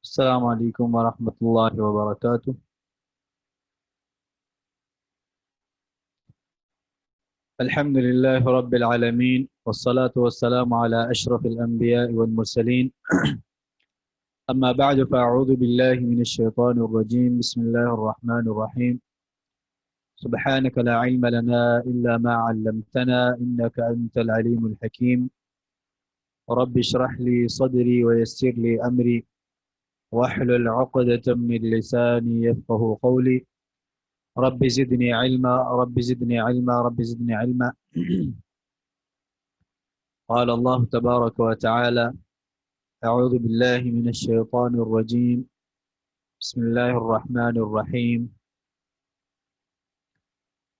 السلام علیکم ورحمۃ اللہ وبرکاتہ۔ الحمد لله رب العالمين والصلاة والسلام على أشرف الأنبياء والمرسلين، أما بعد فأعوذ بالله من الشيطان الرجيم. بسم الله الرحمن الرحيم. سبحانك لا علم لنا إلا ما علمتنا إنك أنت العليم الحكيم. رب اشرح لي صدري ويسر لي أمري واحلل عقدة من لساني يفقه قولي. رب زدني علما رب زدني علما رب زدني علما. قال الله تبارك وتعالى: أعوذ بالله من الشيطان الرجيم. بسم الله الرحمن الرحيم.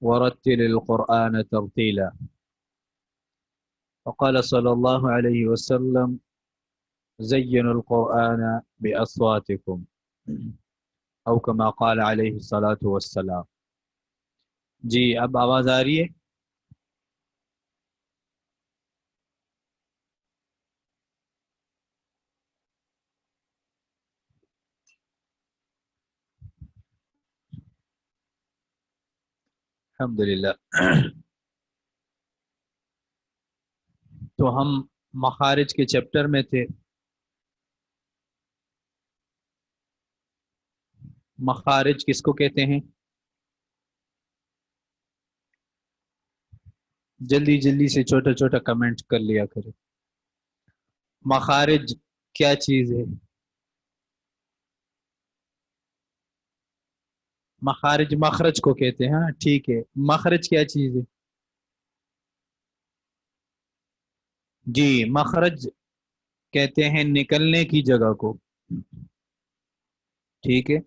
ورتل القرآن ترتيلا. وقال صلى الله عليه وسلم: زينوا القرآن بأصواتكم، او كما قال عليه الصلاة والسلام. جی اب آواز آ رہی ہے؟ الحمدللہ۔ تو ہم مخارج کے چیپٹر میں تھے۔ مخارج کس کو کہتے ہیں؟ جلدی جلدی سے چھوٹا چھوٹا کمنٹ کر لیا کرے۔ مخارج کیا چیز ہے؟ مخارج مخرج کو کہتے ہیں، ہاں ٹھیک ہے۔ مخرج کیا چیز ہے؟ جی مخرج کہتے ہیں نکلنے کی جگہ کو، ٹھیک ہے۔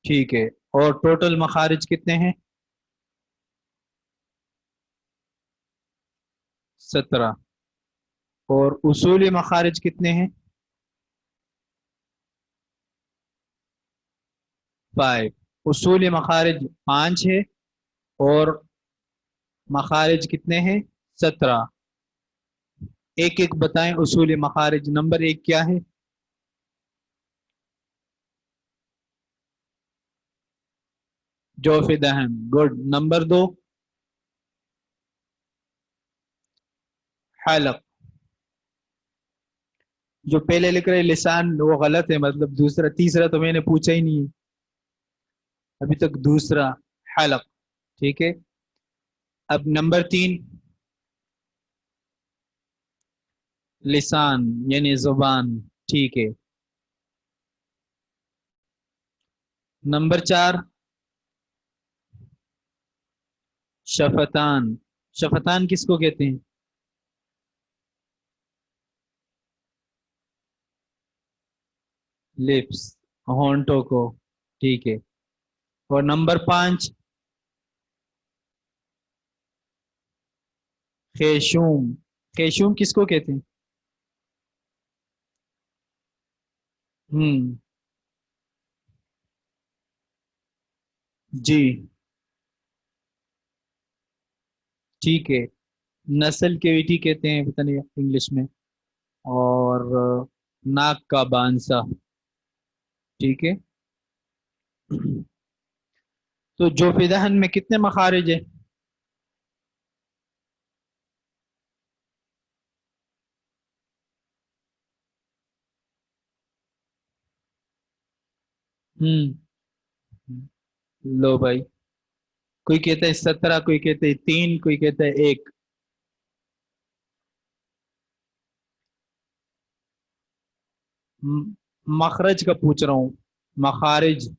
ٹھیک ہے، اور ٹوٹل مخارج کتنے ہیں؟ 17۔ اور اصولی مخارج کتنے ہیں؟ 5۔ اصولی مخارج 5 ہے، اور مخارج کتنے ہیں؟ 17۔ ایک ایک بتائیں اصولی مخارج۔ نمبر 1 کیا ہے؟ جوف دہن، گڈ۔ نمبر 2 حلق۔ جو پہلے لکھ رہے لسان وہ غلط ہے، مطلب دوسرا، تیسرا تو میں نے پوچھا ہی نہیں ہے ابھی تک، دوسرا حلق، ٹھیک ہے۔ اب نمبر 3 لسان یعنی زبان، ٹھیک ہے۔ نمبر 4 شفتان۔ شفتان کس کو کہتے ہیں؟ لپس، ہونٹوں کو، ٹھیک ہے۔ اور نمبر 5 خیشوم۔ خیشوم کس کو کہتے ہیں؟ جی ٹھیک ہے۔ نسل کیویٹی کہتے ہیں، پتہ نہیں انگلش میں۔ اور ناک کا بانسا، ٹھیک ہے۔ تو جوف دہن میں کتنے مخارج ہیں؟ لو بھائی، کوئی کہتا ہے 17، کوئی کہتا ہے 3، کوئی کہتا ہے 1۔ مخرج کا پوچھ رہا ہوں، مخارج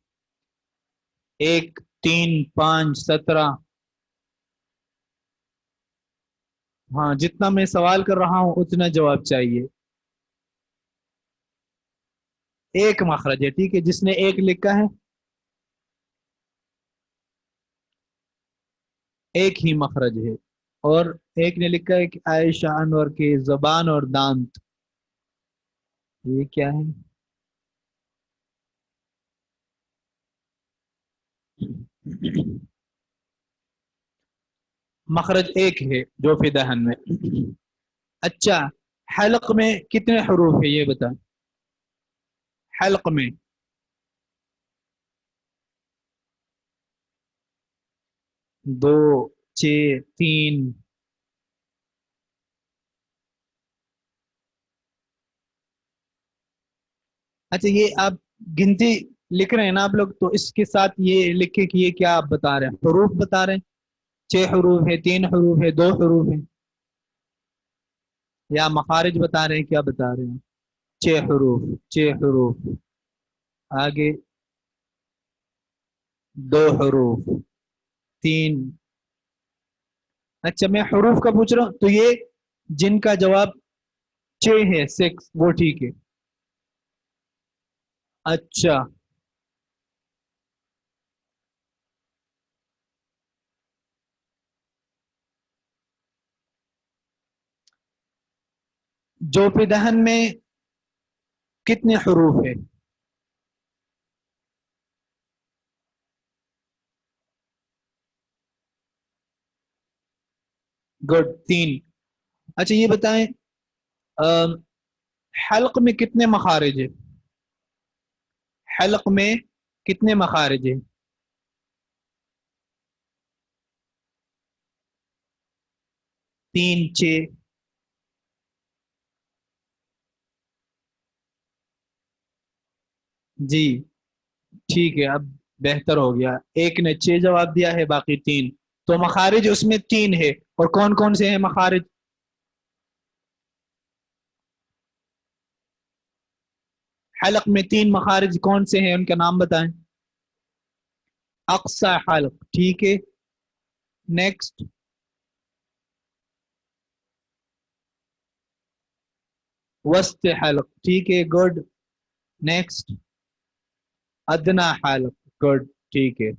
1، 3، 5، 17۔ ہاں جتنا میں سوال کر رہا ہوں اتنا جواب چاہیے۔ ایک مخرج ہے، ٹھیک ہے۔ جس نے 1 لکھا ہے، ایک ہی مخرج ہے۔ اور ایک نے لکھا ہے کہ عائشہ انور کے زبان اور دانت، یہ کیا ہے؟ مخرج ایک ہے جو فی دہن میں. اچھا، حلق میں کتنے حروف ہے یہ بتا. حلق میں دو، چھ، تین. اچھا یہ آپ گنتی لکھ رہے ہیں نا آپ لوگ، تو اس کے ساتھ یہ لکھے کہ یہ کیا آپ بتا رہے ہیں، حروف بتا رہے ہیں. 6 حروف ہے، 3 حروف ہے، 2 حروف ہے، یا مخارج بتا رہے ہیں، کیا بتا رہے ہیں. 6 حروف. 6 حروف. آگے 2 حروف. 3. اچھا میں حروف کا پوچھ رہا ہوں، تو یہ جن کا جواب 6 ہے، 6، وہ ٹھیک ہے. اچھا جو پہ دہن میں کتنے حروف ہے. گڈ، 3. اچھا یہ بتائیں حلق میں کتنے مخارج ہے. حلق میں کتنے مخارج ہے. 3، 6. جی ٹھیک ہے، اب بہتر ہو گیا. ایک نے 6 جواب دیا ہے، باقی 3. تو مخارج اس میں 3 ہے. اور کون کون سے ہیں مخارج. حلق میں 3 مخارج کون سے ہیں، ان کا نام بتائیں. اقصی حلق ٹھیک ہے. نیکسٹ. وسط حلق ٹھیک ہے، گڈ. نیکسٹ. ادنا حلق، گڈ، ٹھیک ہے.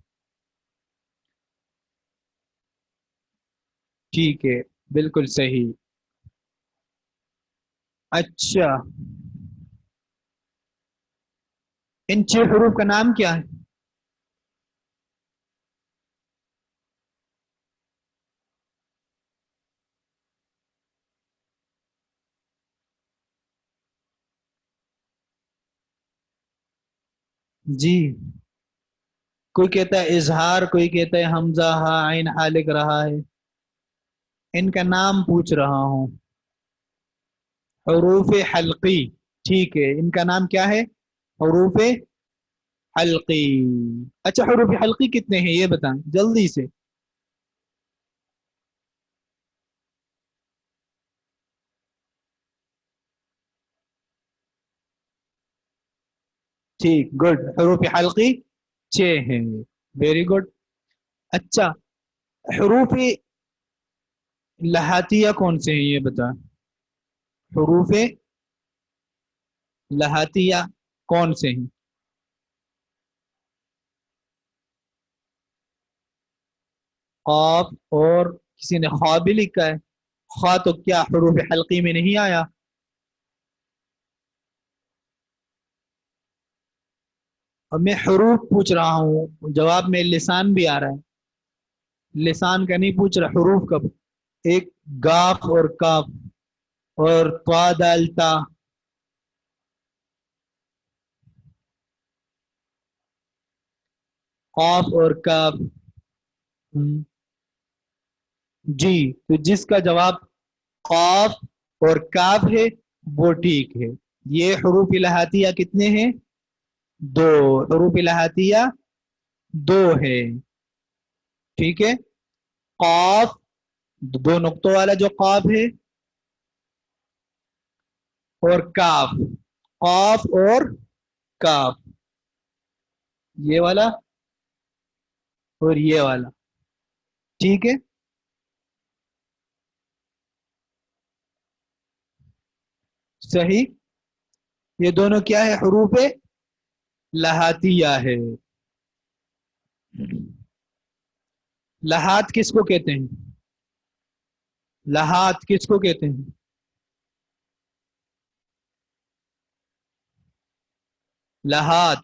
ٹھیک ہے، بالکل صحیح. اچھا ان 6 حروف کا نام کیا ہے. جی کوئی کہتا ہے اظہار، کوئی کہتا ہے حمزہ ہا عین ہا لکھ رہا ہے. ان کا نام پوچھ رہا ہوں. حروف حلقی ٹھیک ہے، ان کا نام کیا ہے. حروف حلقی. اچھا حروف حلقی کتنے ہیں یہ بتائیں جلدی سے. ٹھیک، گڈ. حروف حلقی 6 ہیں. Very good. اچھا حروف لہاتیہ کون سے ہیں یہ بتا. حروف لہاتیہ کون سے ہیں. قاف، اور کسی نے خا بھی لکھا ہے. خا تو کیا حروف حلقی میں نہیں آیا. اور میں حروف پوچھ رہا ہوں، جواب میں لسان بھی آ رہا ہے. لسان کا نہیں پوچھ رہا، حروف کا. ایک گاف اور کاف، اور طا دال تا. قاف اور کاف. جی تو جس کا جواب قاف اور کاف ہے وہ ٹھیک ہے. یہ حروف لہاتیہ کتنے ہیں. 2. حروف لہاتیہ 2 ہے. ٹھیک ہے. قاف 2 نقطوں والا جو قاف ہے، اور کاف. قاف اور کاف، یہ والا اور یہ والا. ٹھیک ہے. صحیح. یہ دونوں کیا ہے، حروف لہاتیہ ہے. لہات کس کو کہتے ہیں. لہات کس کو کہتے ہیں. لہات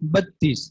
32।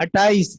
28।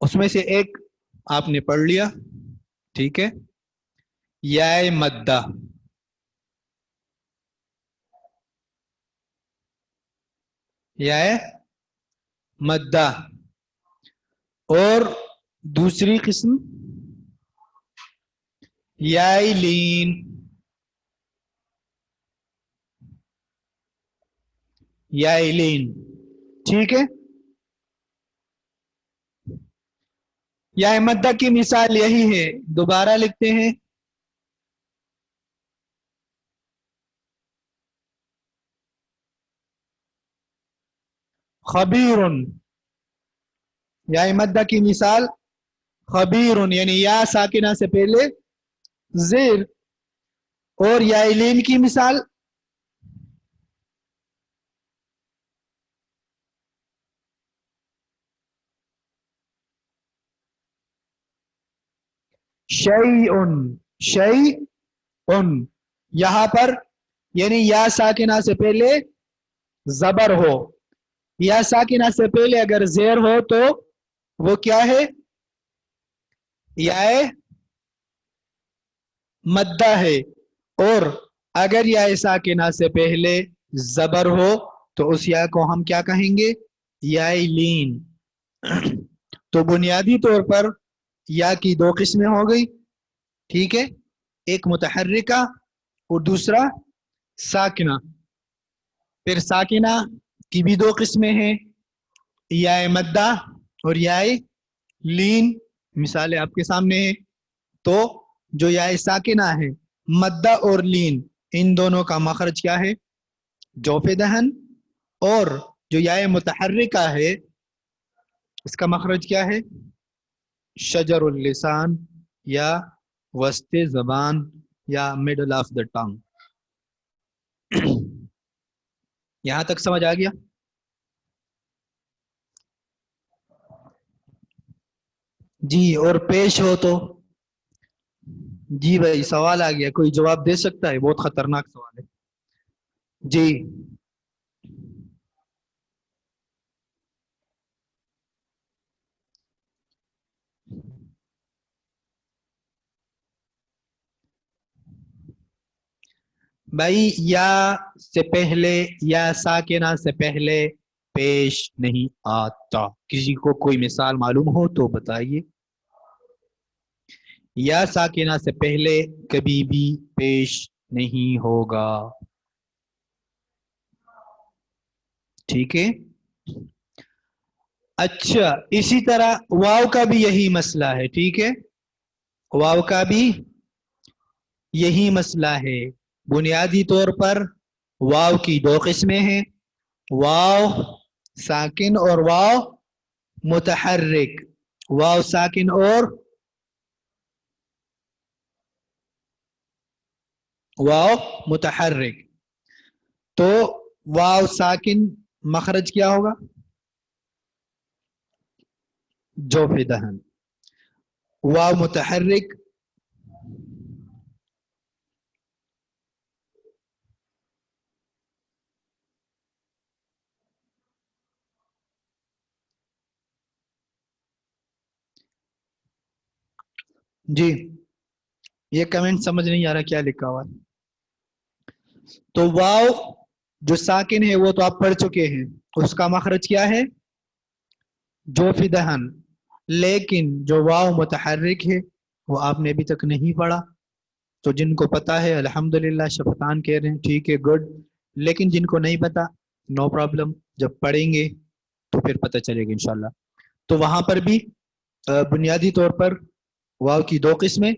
اس میں سے ایک آپ نے پڑھ لیا، ٹھیک ہے، یا مدہ. یا مدہ. اور دوسری قسم یا لین. یا لین، ٹھیک ہے. یا مدہ کی مثال یہی ہے، دوبارہ لکھتے ہیں. خبیر. یا مدہ کی مثال خبیر، یعنی یا ساکنہ سے پہلے زیر. اور یا لین کی مثال شیئن. شیئن یہاں پر یعنی یا ساکنہ سے پہلے زبر ہو، یا ساکنہ سے پہلے اگر زیر ہو تو وہ کیا ہے؟ یا مدہ ہے. اور اگر یا ساکنہ سے پہلے زبر ہو تو اس یا کو ہم کیا کہیں گے؟ یا لین. تو بنیادی طور پر یا کی دو قسمیں ہو گئی، ٹھیک ہے، ایک متحرکہ اور دوسرا ساکنہ. پھر ساکنہ کی بھی دو قسمیں ہیں، یا مدہ اور یا لین. مثالیں آپ کے سامنے ہیں. تو جو یا ساکنہ ہے، مدہ اور لین، ان دونوں کا مخرج کیا ہے؟ جوف دہن. اور جو یا متحرکہ ہے اس کا مخرج کیا ہے؟ شجر اللسان یا وسط زبان یا middle آف دا ٹنگ. یہاں تک سمجھ آ گیا؟ جی. اور پیش ہو تو جی بھائی سوال آ گیا، کوئی جواب دے سکتا ہے؟ بہت خطرناک سوال ہے. جی بھائی، یا سے پہلے یا ساکنہ سے پہلے پیش نہیں آتا. کسی کو کوئی مثال معلوم ہو تو بتائیے. یا ساکنہ سے پہلے کبھی بھی پیش نہیں ہوگا، ٹھیک ہے. اچھا، اسی طرح واو کا بھی یہی مسئلہ ہے، ٹھیک ہے. واو کا بھی یہی مسئلہ ہے. بنیادی طور پر واو کی دو قسمیں ہیں، واو ساکن اور واو متحرک. واو ساکن اور واو متحرک. تو واو ساکن مخرج کیا ہوگا؟ جوف دہن. واو متحرک جی. یہ کمنٹ سمجھ نہیں آ رہا کیا لکھا ہوا ہے. تو واو جو ساکن ہے وہ تو آپ پڑھ چکے ہیں، اس کا مخرج کیا ہے؟ جوف دہن. لیکن جو واو متحرک ہے وہ آپ نے ابھی تک نہیں پڑھا. تو جن کو پتا ہے الحمدللہ شفتان کہہ رہے ہیں، ٹھیک ہے، گڈ. لیکن جن کو نہیں پتا نو پرابلم، جب پڑھیں گے تو پھر پتہ چلے گا انشاءاللہ. تو وہاں پر بھی بنیادی طور پر واو کی دو قسمیں،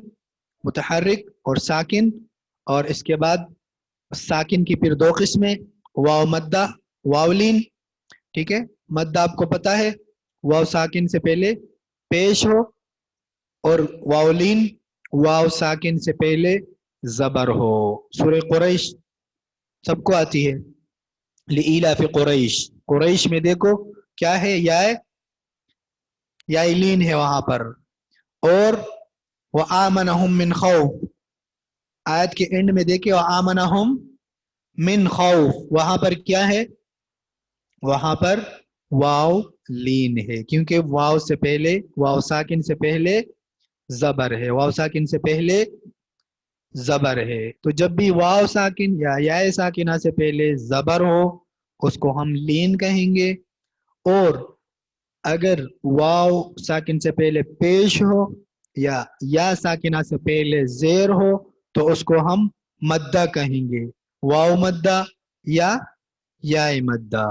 متحرک اور ساکن. اور اس کے بعد ساکن کی پھر دو قسمیں، واو مدہ واو لین، ٹھیک ہے. مدہ آپ کو پتا ہے واو ساکن سے پہلے پیش ہو، اور واو لین واو ساکن سے پہلے زبر ہو. سورہ قریش سب کو آتی ہے، لإیلاف قریش. قریش میں دیکھو کیا ہے؟ یا لین ہے وہاں پر. اور وآمنہم من خوف، آیت کے اینڈ میں دیکھیں وآمنہم من خوف، وہاں پر کیا ہے؟ وہاں پر واو لین ہے کیونکہ واو سے پہلے، واو ساکن سے پہلے زبر ہے، واو ساکن سے پہلے زبر ہے، تو جب بھی واو ساکن یا یا ساکنہ سے پہلے زبر ہو اس کو ہم لین کہیں گے، اور اگر واو ساکن سے پہلے پیش ہو یا ساکنہ سے پہلے زیر ہو تو اس کو ہم مدہ کہیں گے، واو مدہ یا مدہ،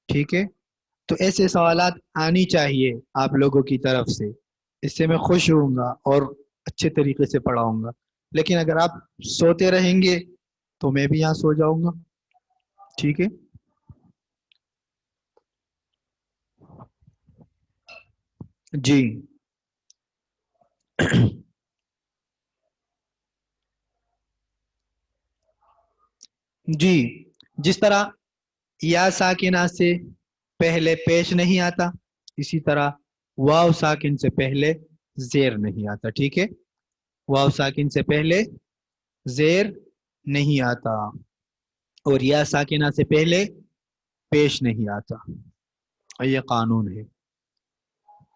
ٹھیک ہے؟ تو ایسے سوالات آنی چاہیے آپ لوگوں کی طرف سے، اس سے میں خوش ہوں گا اور اچھے طریقے سے پڑھاؤں گا، لیکن اگر آپ سوتے رہیں گے تو میں بھی یہاں سو جاؤں گا، ٹھیک ہے؟ جی جی، جس طرح یا ساکنہ سے پہلے پیش نہیں آتا، اسی طرح واو ساکن سے پہلے زیر نہیں آتا، ٹھیک ہے؟ واو ساکن سے پہلے زیر نہیں آتا اور یا ساکنہ سے پہلے پیش نہیں آتا، یہ قانون ہے،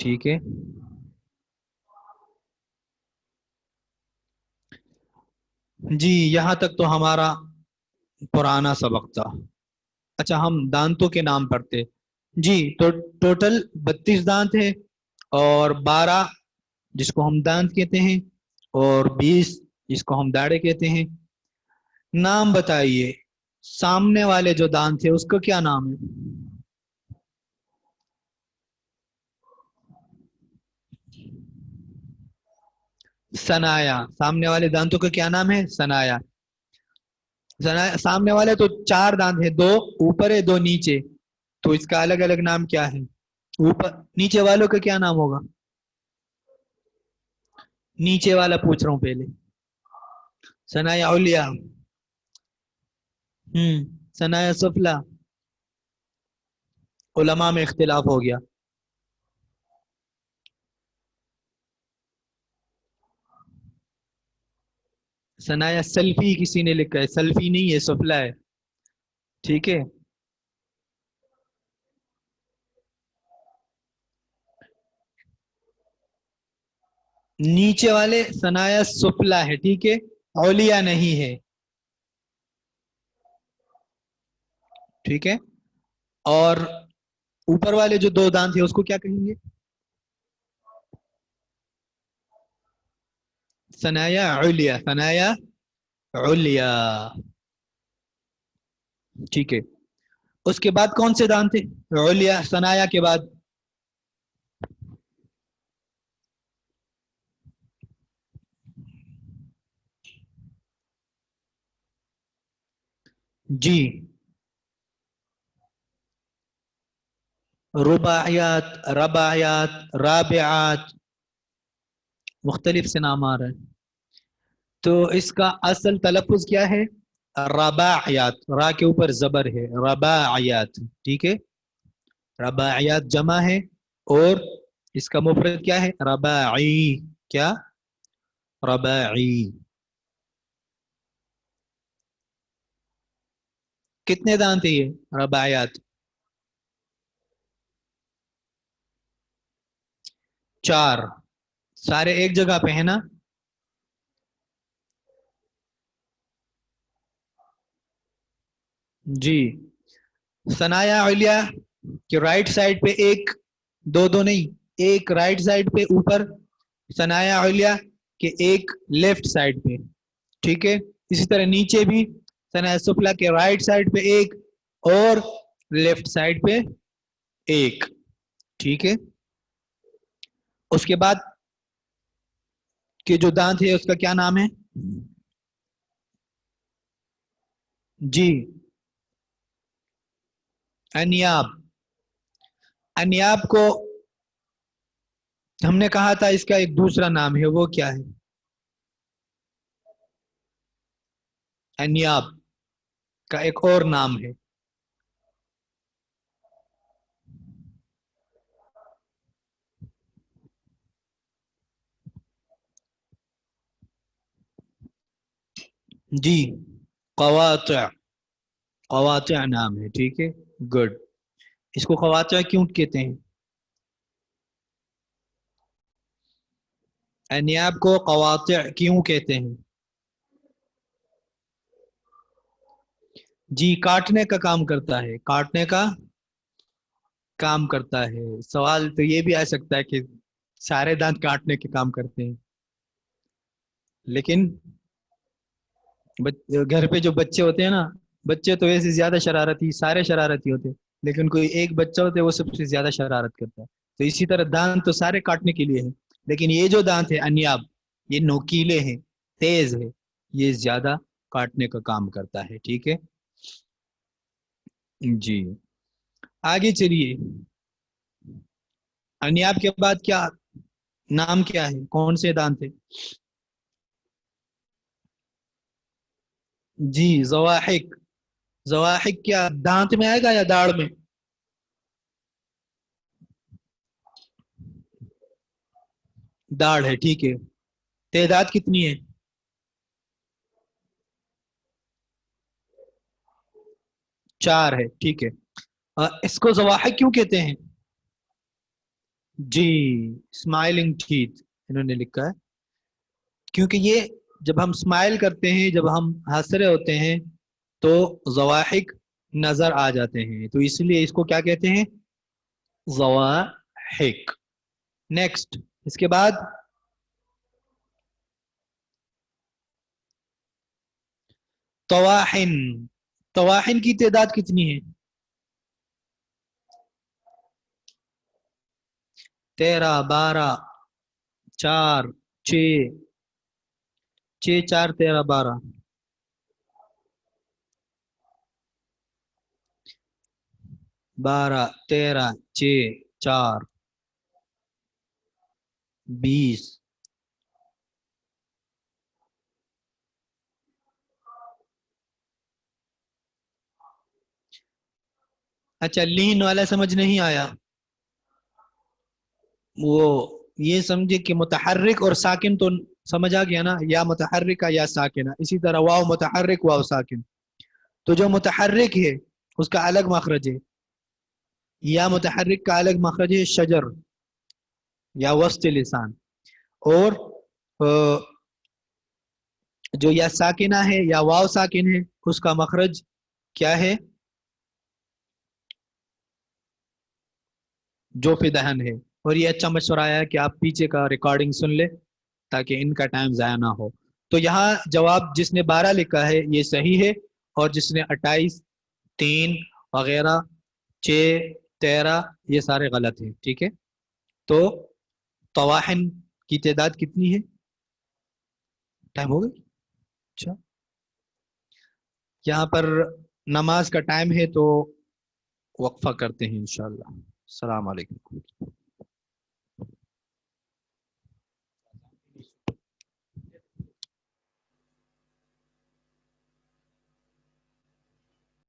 ٹھیک ہے؟ جی یہاں تک تو ہمارا پرانا سبق تھا۔ اچھا ہم دانتوں کے نام پڑھتے، جی تو ٹوٹل 32 دانت ہے، اور 12 جس کو ہم دانت کہتے ہیں اور 20 جس کو ہم داڑے کہتے ہیں۔ نام بتائیے، سامنے والے جو دانت تھے اس کا کیا نام ہے؟ سنایا، سامنے والے دانتوں کا کیا نام ہے؟ سنایا۔ سامنے والے تو 4 دانت ہیں، 2 اوپر ہے 2 نیچے، تو اس کا الگ الگ نام کیا ہے؟ اوپر نیچے والوں کا کیا نام ہوگا؟ نیچے والا پوچھ رہا ہوں پہلے، ثنایا علیا، ثنایا سفلا، علماء میں اختلاف ہو گیا۔ ثنایا سلفی کسی نے لکھا ہے، سلفی نہیں ہے، سفلا ہے، ٹھیک ہے؟ نیچے والے ثنایا سفلا ہے، ٹھیک ہے؟ علیا نہیں ہے، ٹھیک ہے؟ اور اوپر والے جو 2 دانت ہیں اس کو کیا کہیں گے؟ ثنایا علیا، ثنایا علیا، ٹھیک ہے؟ اس کے بعد کون سے دانت تھے علیا ثنایا کے بعد؟ جی رباعیات، رباعیات، رابعات، مختلف سے نام آ رہے ہیں، تو اس کا اصل تلفظ کیا ہے؟ رباعیات، را کے اوپر زبر ہے، رباعیات، ٹھیک ہے؟ رباعیات جمع ہے، اور اس کا مفرد کیا ہے؟ رباعی، کیا؟ رباعی۔ کتنے دانت ہیں یہ رباعیات؟ 4، سارے ایک جگہ پہ ہے نا؟ جی ثنایا علیا کہ رائٹ سائڈ پہ ایک، دو نہیں، ایک رائٹ سائڈ پہ اوپر، ثنایا علیا کہ ایک لیفٹ سائڈ پہ، ٹھیک ہے؟ اسی طرح نیچے بھی ثنایا سفلا کے رائٹ سائڈ پہ ایک اور لیفٹ سائڈ پہ ایک، ٹھیک ہے؟ اس کے بعد کہ جو دانت ہے اس کا کیا نام ہے؟ جی انیاب، انیاب کو ہم نے کہا تھا اس کا ایک دوسرا نام ہے، وہ کیا ہے؟ انیاب کا ایک اور نام ہے، جی قواطع، قواطع نام ہے، ٹھیک ہے؟ گڈ۔ اس کو قواطع کیوں کہتے ہیں؟ انیاب کو قواطع کیوں کہتے ہیں؟ جی کاٹنے کا کام کرتا ہے، کاٹنے کا کام کرتا ہے۔ سوال تو یہ بھی آ سکتا ہے کہ سارے دانت کاٹنے کے کام کرتے ہیں، لیکن گھر پہ جو بچے ہوتے ہیں نا، بچے تو ویسے زیادہ شرارتی، سارے شرارتی ہوتے ہیں، لیکن کوئی ایک بچہ ہوتا ہے وہ سب سے زیادہ شرارت کرتا ہے۔ تو اسی طرح دانت تو سارے کاٹنے کے لیے ہیں، لیکن یہ جو دانت ہے انیاب، یہ نوکیلے ہیں، تیز ہے، یہ زیادہ کاٹنے کا کام کرتا ہے۔ ٹھیک ہے جی، آگے چلیے۔ انیاب کے بعد کیا نام کیا ہے؟ کون سے دانت ہے؟ جی زواحق۔ زواحق کیا دانت میں آئے گا یا داڑھ میں؟ داڑھ ہے، ٹھیک ہے۔ تعداد کتنی ہے؟ 4 ہے، ٹھیک ہے۔ اس کو زواحق کیوں کہتے ہیں؟ جی اسمائلنگ ٹیتھ انہوں نے لکھا ہے، کیونکہ یہ جب ہم اسمائل کرتے ہیں، جب ہم ہنس رہے ہوتے ہیں تو زواحق نظر آ جاتے ہیں، تو اس لیے اس کو کیا کہتے ہیں؟ زواحق۔ نیکسٹ، اس کے بعد طواحن۔ طواحن کی تعداد کتنی ہے؟ 13، 12، 4، 6، 6، 4، 13، 12، 12، 13، 6، 4، 20۔ اچھا لین والا سمجھ نہیں آیا؟ وہ یہ سمجھے کہ متحرک اور ساکن تو سمجھ آ گیا نا، یا متحرک کا یا ساکن، اسی طرح واو متحرک واو ساکن، تو جو متحرک ہے اس کا الگ مخرج ہے، یا متحرک کا الگ مخرج ہے شجر یا وسط لسان، اور جو یا ساکنہ ہے یا واو ساکن ہے اس کا مخرج کیا ہے؟ جو فی دہن ہے۔ اور یہ اچھا مشورہ آیا ہے کہ آپ پیچھے کا ریکارڈنگ سن لیں تاکہ ان کا ٹائم ضائع نہ ہو۔ تو یہاں جواب جس نے 12 لکھا ہے یہ صحیح ہے، اور جس نے 28، 3 وغیرہ، 6، 13 یہ سارے غلط ہیں۔ ٹھیک ہے، تو طواحن کی تعداد کتنی ہے؟ ٹائم ہو گئی؟ اچھا، یہاں پر نماز کا ٹائم ہے تو وقفہ کرتے ہیں انشاءاللہ۔ السلام علیکم۔